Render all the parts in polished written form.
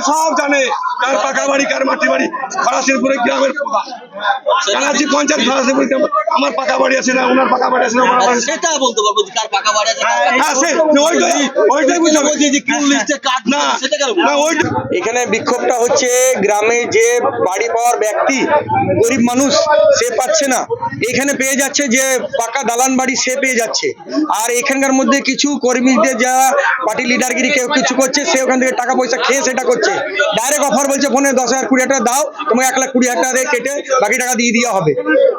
সব জানে কার পাকা বাড়ি কার মাটি বাড়ি। খরাসিরপুরে গ্রামের জানাচ্ছি পঞ্চায়েত খরাসিরপুর আমার পাকা বাড়ি আছে না, ওনার পাকা বাড়ি আছে না, সেটা বলতে পারবো যে কার পাকা বাড়ি আছে। ওইটাই বুঝতে হবে না, না ওইটা। এখানে বিক্ষোভটা হচ্ছে গ্রামে যে বাড়ি পাওয়ার ব্যক্তি গরিব মানুষ সে পাচ্ছে না, এখানে পেয়ে যাচ্ছে যে পাকা দালান বাড়ি সে পেয়ে যাচ্ছে। আর এখানকার মধ্যে কিছু কর্মীদের যা পার্টি লিডারগিরি কেউ কিছু করছে, সে ওখান থেকে টাকা পয়সা খেয়ে সেটা করছে। ডাইরেক্ট অফার বলছে ফোনে 10,000 20,000 টাকা দাও, তোমাকে 1,20,000 টাকা দিয়ে কেটে বাকি টাকা দিয়ে দেওয়া হবে।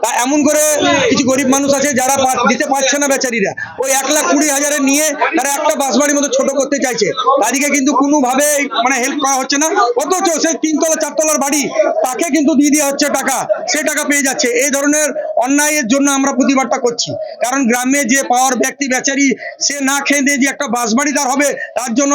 তা এমন করে কিছু গরিব মানুষ আছে যারা দিতে পারছে না বেচারিরা, ওই 1,20,000 নিয়ে তারা একটা বাসবাড়ির মতো ছোট করতে চাইছে। তাদেরকে কিন্তু কোনোভাবে মানে হেল্প করা হচ্ছে না, অথচ সে 3 তলা 4 তলার বাড়ি তাকে কিন্তু দিয়ে দেওয়া হচ্ছে টাকা, সে টাকা পেয়ে যাচ্ছে। এই ধরনের অন্যায়ের জন্য আমরা প্রতিবাদটা করছি। কারণ গ্রামে যে পাওয়ার ব্যক্তি বেচারি সে না খেয়ে দিয়ে যে একটা বাসবাড়ি তার হবে, তার জন্য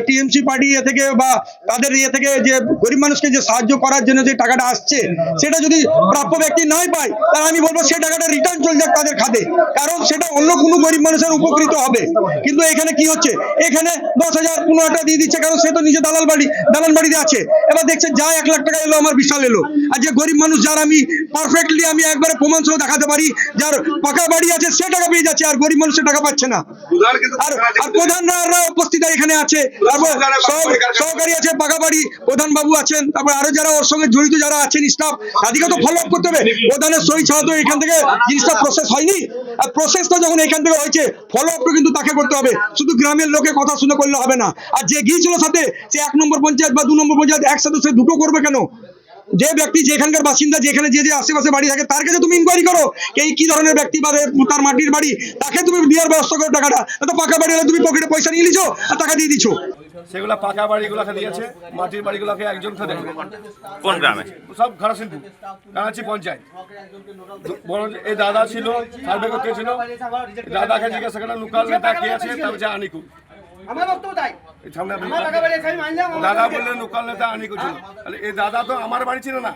টিএমসি পার্টি থেকে বা তাদের থেকে যে গরিব মানুষকে যে সাহায্য করার জন্য যে টাকাটা আসছে, সেটা যদি প্রাপ্য ব্যক্তি নাই পায়, তাহলে আমি বলবো সেই টাকাটা রিটার্ন চলে যাক তাদের খাতে, কারণ সেটা অন্য কোনো গরিব মানুষের উপকৃত হবে। কিন্তু এখানে কি হচ্ছে, এখানে 10,000 15,000 দিয়ে দিচ্ছে, কারণ সে তো নিজে দালান বাড়িতে আছে। এবার দেখছে যা 1,00,000 টাকা এলো আমার বিশাল এলো। আর যে গরিব মানুষ যার আমি পারফেক্টলি আমি একবারে প্রমাণ সহ দেখাতে পারি যার পাকা বাড়ি আছে সে টাকা পেয়ে যাচ্ছে, আর গরিব মানুষের টাকা পাচ্ছে না। আর প্রধানরা উপস্থিত এখানে আছে, তারপর সহকারী আছে, পাকা বাড়ি প্রধান বাবু আছেন, তারপর আরো যারা ওর সঙ্গে জড়িত যারা আছেন স্টাফ, তাদেরকে তো ফলো আপ করতে হবে। প্রধানের সই ছাড়া তো এখান থেকে জিনিসটা প্রসেস হয়নি। আর প্রসেসটা যখন এখান থেকে হয়েছে, ফলো আপটা কিন্তু তাকে করতে হবে, শুধু গ্রামের লোকে কথা শুনে করলে হবে না। আর যে গিয়েছিল সাথে, সে 1 নম্বর পঞ্চায়েত বা 2 নম্বর পঞ্চায়েত একসাথে সে দুটো করবে কেন? যে ব্যক্তি যেখানকার বাসিন্দা, যেখানে যে আশেপাশে বাড়ি থাকে, তার কাছে তুমি ইনকোয়ারি করো এই কি ধরনের ব্যক্তি বা তার মাটির বাড়ি, তাকে তুমি দেওয়ার ব্যবস্থা করো টাকাটা। তো পাকা বাড়ি হলে তুমি পকেটে পয়সা নিয়ে নিছো আর টাকা দিয়ে দিছো। সেগুলা পাকা বাড়িগুলোকে দিয়েছে, মাটির বাড়িগুলোকে একজনকে দেবে। কোন গ্রামে? সব খরাসিরপুর জানাচ্ছি পঞ্চায়েত। এই দাদা ছিল, সার্ভে করতে ছিল, দাদাকে জিজ্ঞাসা করা লোকাল নেতা কে আছে, তার হচ্ছে আনিকু। দাদা বললেন লোকাল নেতা আনিকু ছিল। এই দাদা তো আমার বাড়ি ছিল না,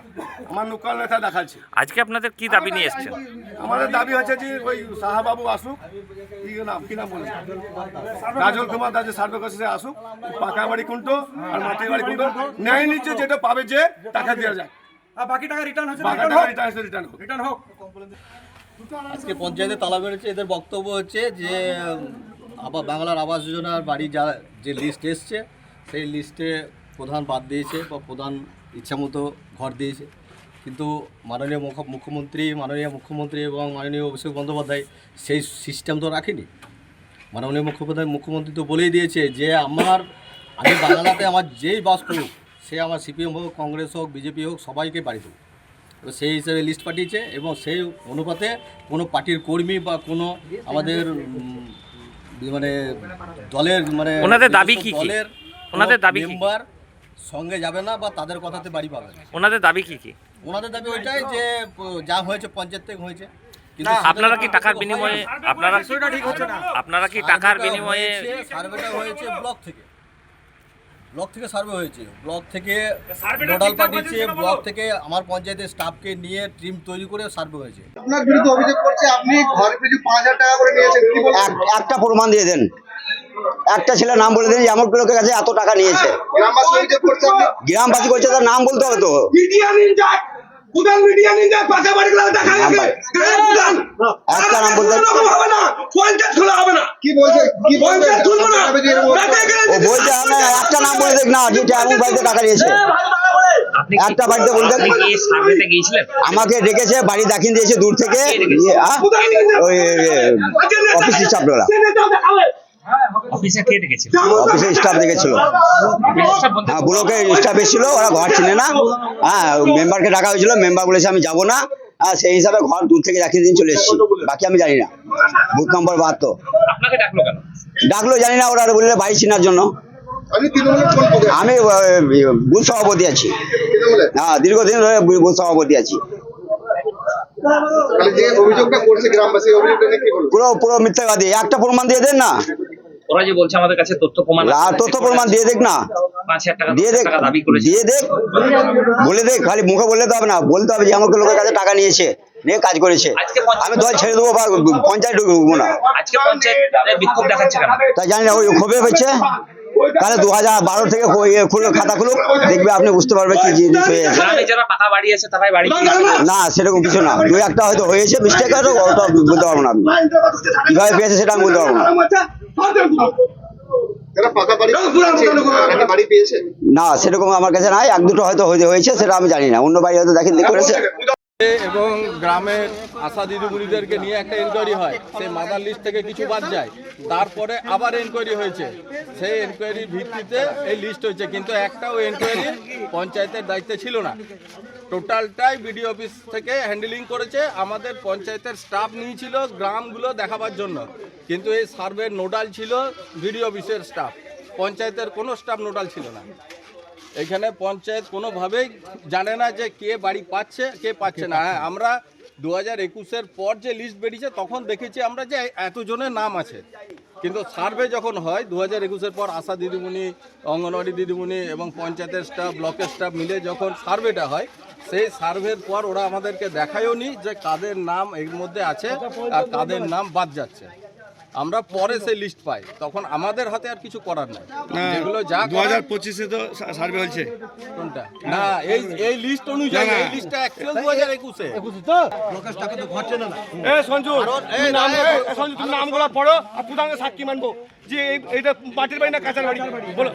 আমার লোকাল নেতা দেখাচ্ছে। আজকে আপনাদের কি দাবি নিয়ে এসেছেন? আমাদের দাবি হচ্ছে যে ওই সাহাবাবু আসুক, কি নাম বলে রাজল কুমার দাস যে সার্ভে করছে আসুক, পাকা বাড়ি কোনটো আর মাটির বাড়ি কোনটো ন্যায় নিচ্ছে যেটা পাবে যে টাকা দেওয়া যায়, বাকি টাকা রিটার্ন হচ্ছে, রিটার্ন হোক। আজকে পঞ্চায়েতে তালা বেড়েছে, এদের বক্তব্য হচ্ছে যে বাংলার আবাস যোজনার বাড়ি যে লিস্ট এসছে, সেই লিস্টে প্রধান বাদ দিয়েছে বা প্রধান ইচ্ছামতো ঘর দিয়েছে। কিন্তু মাননীয় মুখ্যমন্ত্রী এবং মাননীয় অভিষেক বন্দ্যোপাধ্যায় সেই সিস্টেম তো রাখেনি। মাননীয় মুখ্যমন্ত্রী তো বলেই দিয়েছে যে আমি বাংলাতে আমার যেই বাস করুক, সে আমার সিপিএম হোক, কংগ্রেস হোক, বিজেপি হোক, সবাইকে বাড়ি দেবো। তো সেই হিসাবে লিস্ট পাঠিয়েছে এবং সেই অনুপাতে কোনো পার্টির কর্মী বা কোনো আমাদের মানে দলের মানে ওনাদের দাবি কি ওনাদের দাবি মেম্বার সঙ্গে যাবে না বা তাদের কথাতে বাড়ি পাবে না। ওনাদের দাবি কি? ওনাদের দাবি ওইটাই যে যা হয়েছে পঞ্চায়েত থেকে হয়েছে। কিন্তু আপনারা কি টাকার বিনিময়ে আপনারা কি টাকার বিনিময়ে সার্ভেটা হয়েছে ব্লক থেকে সার্ভে হয়েছে, ব্লক থেকে নোডাল পাঠিয়েছে, ব্লক থেকে আমার পঞ্চায়েতের স্টাফকে নিয়ে টিম তৈরি করে সার্ভে হয়েছে। আপনার বিরুদ্ধে অভিযোগ করছে আপনি ঘর পিছু 5,000 টাকা করে নিয়েছেন, কি বলছেন? একটা প্রমাণ দিয়ে দেন, একটা ছেলে নাম বলে দেন যে আমার লোকের কাছে এত টাকা নিয়েছে। গ্রামবাসী অভিযোগ করছে আপনি, গ্রামবাসী করছে, তার নাম বলতে হবে তো। একটা নাম বলতে কি বলছে ও বলছে একটা নাম বলে দেখ না, যেটা এমন বাড়িতে টাকা নিয়েছে একটা বাড়িতে বলতে। আমাকে ডেকেছে, বাড়ি দেখিয়ে দিয়েছে দূর থেকে, ওই অফিস স্টাফরা, অফিসে কে ডেকেছিল? অফিসের স্টাফ দেখেছিল, হ্যাঁ ব্লকের স্টাফ এসেছিল, ওরা ঘর চিনে না। হ্যাঁ মেম্বারকে ডাকা হয়েছিল, মেম্বার বলেছে আমি যাবো না, সেই হিসাবে ঘর দূর থেকে দেখিয়ে দিন চলে এসেছি। বাকি আমি জানি না, বুথ নম্বর 72। আপনাকে ডাকলো কেন? ডাকলো জানি না, ওরা বললে বাড়ি চিনার জন্য। আমি বুথ সভাপতি আছি, হ্যাঁ দীর্ঘদিন ধরে বুথ সভাপতি আছি। পুরো মিথ্যাবাদী, একটা প্রমাণ দিয়ে দেন না। ওরা যে বলছে আমাদের কাছে তথ্য প্রমাণ দিয়ে দেখ না, 5,000 টাকা দিয়ে দেখ, দিয়ে দেখ, বলে দেখ, খালি মুখে বললে তো হবে না, বলতে হবে যে আমার লোকের কাছে টাকা নিয়েছে, নিয়ে কাজ করেছে। আমি দল ছেড়ে দেবো বা পঞ্চায়েত ঢুকবো না। আজকে পঞ্চায়েত বিক্ষোভ দেখাচ্ছে কেন তাই জানি না, ওই ক্ষোভে হচ্ছে, তাহলে 2012 থেকে খুলুক, খাতা খুলুক, দেখবে আপনি বুঝতে পারবে কি জিনিস হয়ে আছে। গ্রামে যারা পাকা বাড়ি আছে তারাই বাড়ি পেয়েছে। না সেরকম কিছু না, দুই একটা হয়তো হয়েছে মিস্টেক, হয়তো ওটা বলতে পারবো না আমি কিভাবে পেয়েছে সেটা আমি বলতে পারবো না। যারা পাকা বাড়ি আছে, তারা কি বাড়ি পেয়েছে? না সেরকম আমার কাছে নাই, এক দুটো হয়তো হয়েছে, সেটা আমি জানি না, অন্য বাড়ি হয়তো দেখেন করেছে। এবং গ্রামের আশা দিদিমণিদেরকে নিয়ে একটা এনকোয়ারি হয়, সেই মাদার লিস্ট থেকে কিছু বাদ যায়, তারপরে আবার এনকোয়ারি হয়েছে, সেই এনকোয়ারির ভিত্তিতে এই লিস্ট হয়েছে, কিন্তু একটাও এনকোয়ারি পঞ্চায়েতের দায়িত্বে ছিল না, টোটালটাই বিডিও অফিস থেকে হ্যান্ডেলিং করেছে। আমাদের পঞ্চায়েতের স্টাফ নিয়েছিল গ্রামগুলো দেখাবার জন্য, কিন্তু এই সার্ভের নোডাল ছিল বিডিও অফিসের স্টাফ, পঞ্চায়েতের কোনো স্টাফ নোডাল ছিল না। এখানে পঞ্চায়েত কোনোভাবেই জানে না যে কে বাড়ি পাচ্ছে কে পাচ্ছে না। হ্যাঁ, আমরা 2021-এর পর যে লিস্ট বেরিয়েছে তখন দেখেছি আমরা যে এতজনের নাম আছে, কিন্তু সার্ভে যখন হয় 2021-এর পর আশা দিদিমণি, অঙ্গনওয়াড়ি দিদিমণি এবং পঞ্চায়েতের স্টাফ, ব্লকের স্টাফ মিলে যখন সার্ভেটা হয়, সেই সার্ভের পর ওরা আমাদেরকে দেখায়ও নি যে কাদের নাম এর মধ্যে আছে আর কাদের নাম বাদ যাচ্ছে। আমরা পরে সেই লিস্ট পাই, তখন আমাদের হাতে আর কিছু করার নাই, যেগুলো যা 2025-এ তো সার্ভে হয়েছে কোনটা না, এই লিস্ট অনুযায়ী, এই লিস্টটা অ্যাকচুয়াল 2021-এ। সঞ্জু তুমি নামগুলো পড়ো আর প্রধানকে সাক্ষী মানবো যে এইটা মাটির বাড়ি না কাঁচার বাড়ি বলো।